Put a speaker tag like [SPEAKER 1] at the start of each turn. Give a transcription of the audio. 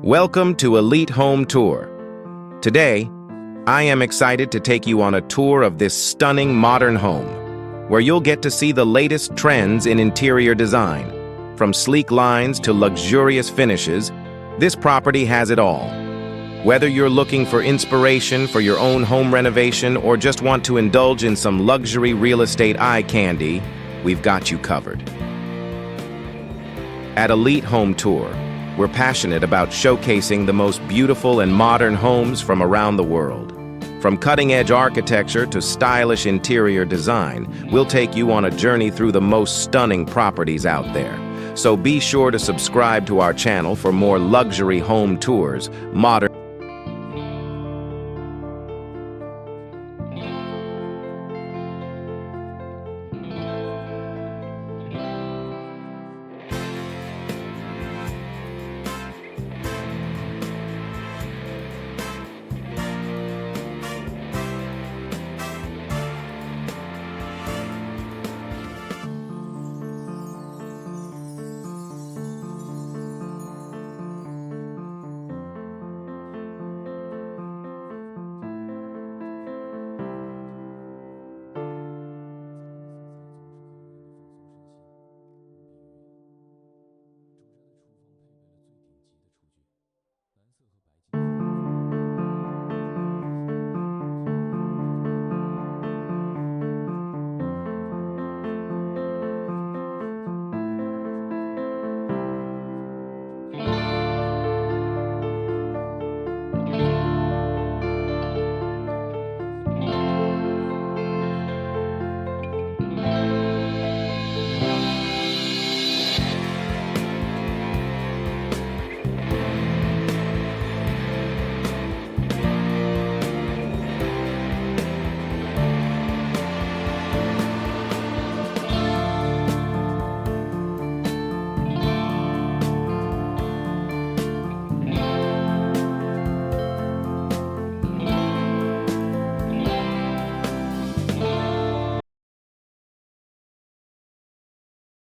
[SPEAKER 1] Welcome to Elite Home Tour. Today, I am excited to take you on a tour of this stunning modern home, where you'll get to see the latest trends in interior design. From sleek lines to luxurious finishes, this property has it all. Whether you're looking for inspiration for your own home renovation or just want to indulge in some luxury real estate eye candy, we've got you covered. At Elite Home Tour, we're passionate about showcasing the most beautiful and modern homes from around the world. From cutting-edge architecture to stylish interior design, we'll take you on a journey through the most stunning properties out there. So be sure to subscribe to our channel for more luxury home tours, modern